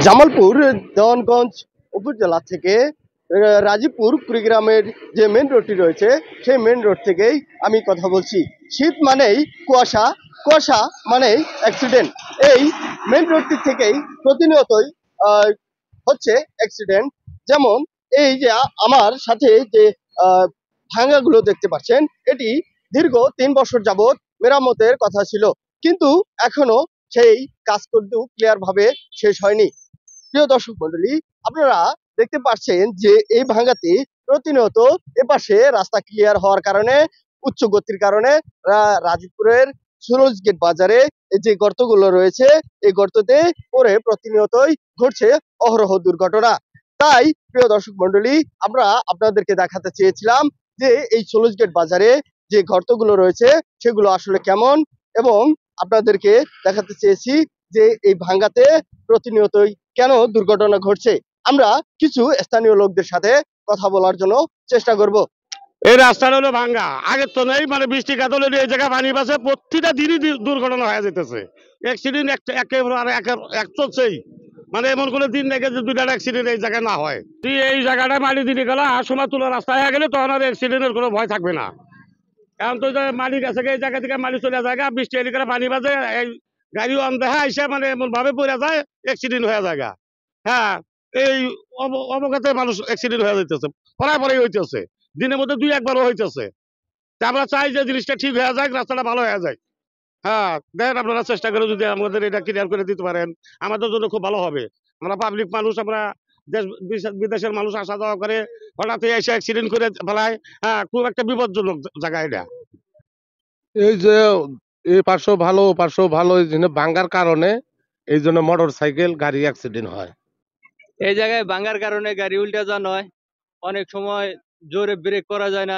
জামালপুর দেওয়ানগঞ্জ উপজেলা থেকে রাজীবপুর কুড়িগ্রামের যে মেন রোডটি রয়েছে সেই মেন রোড থেকেই আমি কথা বলছি। শীত মানেই কুয়াশা, কুয়াশা মানেই অ্যাক্সিডেন্ট। এই মেন রোডটি থেকেই প্রতিনিয়তই হচ্ছে অ্যাক্সিডেন্ট। যেমন এই যে আমার সাথে যে ভাঙাগুলো দেখতে পাচ্ছেন, এটি দীর্ঘ 3 বছর যাবৎ মেরামতের কথা ছিল, কিন্তু এখনো সেই কাজ করতেও ক্লিয়ার ভাবে শেষ হয়নি। প্রিয় দর্শক মন্ডলী, আপনারা দেখতে পাচ্ছেন যে এই ভাঙাতে প্রতিনিয়ত এপাশে রাস্তা ক্লিয়ার হওয়ার কারণে, উচ্চ গতির কারণে রাজীবপুরের সুরজ গেট বাজারে এই যে গর্তগুলো রয়েছে, এই গর্ততে পড়ে প্রতিনিয়তই ঘটছে অহরহ দুর্ঘটনা। তাই প্রিয় দর্শক মন্ডলী, আমরা আপনাদেরকে দেখাতে চেয়েছিলাম যে এই সুরজ গেট বাজারে যে গর্তগুলো রয়েছে সেগুলো আসলে কেমন, এবং আপনাদেরকে দেখাতে চেয়েছি যে এই ভাঙ্গাতে প্রতিনিয়তই কেন দুর্ঘটনা ঘটছে। আমরা কিছু স্থানীয় লোকদের সাথে কথা বলার জন্য চেষ্টা করব। এই রাস্তাটা হলো ভাঙ্গা, আগের তো নেই, মানে বৃষ্টি কাতলে এই জায়গায় পানি বাসে, প্রতিটা দিনই দুর্ঘটনা হয়ে যেতেছে। অ্যাক্সিডেন্ট এক চলছেই, মানে এমন কোনো দিন দেখে যে দুইটা অ্যাক্সিডেন্ট এই জায়গায় না হয়। এই জায়গাটা মাটি দিতে গেলে সময় তোলা রাস্তা হয়ে গেলে তখন আর অ্যাক্সিডেন্টের কোনো ভয় থাকবে না। এখন তো মাটি গেছে, এই জায়গা থেকে মাটি চলে যায়, বৃষ্টি এদিকে পানি বাজে, এই গাড়ি অন দেখা এসে মানে এমন ভাবে পড়ে যায়, অ্যাক্সিডেন্ট হয়ে যায়। হ্যাঁ, এই অবগতে মানুষ অ্যাক্সিডেন্ট হয়ে যাইতেছে, পরে হইতেছে, দিনের মধ্যে 2-1বারও হইতেছে। আমরা চাই যে জিনিসটা ঠিক হয়ে যায়, রাস্তাটা ভালো হয়ে যায়। হ্যাঁ, দেখেন আপনারা চেষ্টা করে যদি আমাদের এটা ক্লিয়ার করে দিতে পারেন আমাদের জন্য খুব ভালো হবে। আমরা পাবলিক মানুষ, আমরা দেশ বিদেশের মানুষ আসা যাওয়া করে, হঠাৎ এসে অ্যাক্সিডেন্ট করে ফেলায়। হ্যাঁ, খুব একটা বিপজ্জনক জায়গা এটা। এই যে এই পার্শ্ব ভালো এই জন্য ভাঙ্গার কারণে এই জন্য মোটর সাইকেল গাড়ি অ্যাক্সিডেন্ট হয়। এই জায়গায় ভাঙার কারণে গাড়ি উল্টা যান হয়, অনেক সময় জোরে ব্রেক করা যায় না,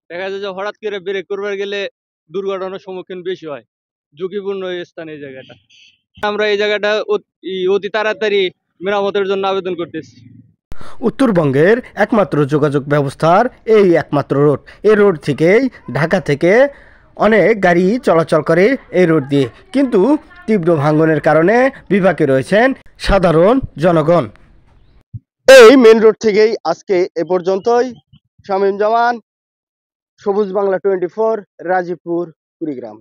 দেখা যায় যে হঠাৎ করে ব্রেক করবার গেলে দুর্ঘটনার সম্মুখীন বেশি হয়, ঝুঁকিপূর্ণ এই স্থান এই জায়গাটা। আমরা এই জায়গাটা অতি তাড়াতাড়ি মেরামতের জন্য আবেদন করতেছি। উত্তরবঙ্গের একমাত্র যোগাযোগ ব্যবস্থার এই একমাত্র রোড, এই রোড থেকেই ঢাকা থেকে অনেক গাড়ি চলাচল করে এই রোড দিয়ে, কিন্তু তীব্র ভাঙনের কারণে বিপাকে রয়েছেন সাধারণ জনগণ। এই মেন রোড থেকেই আজকে এ পর্যন্তই। শামীম জামান, সবুজ বাংলা 24, রাজীবপুর, কুড়িগ্রাম।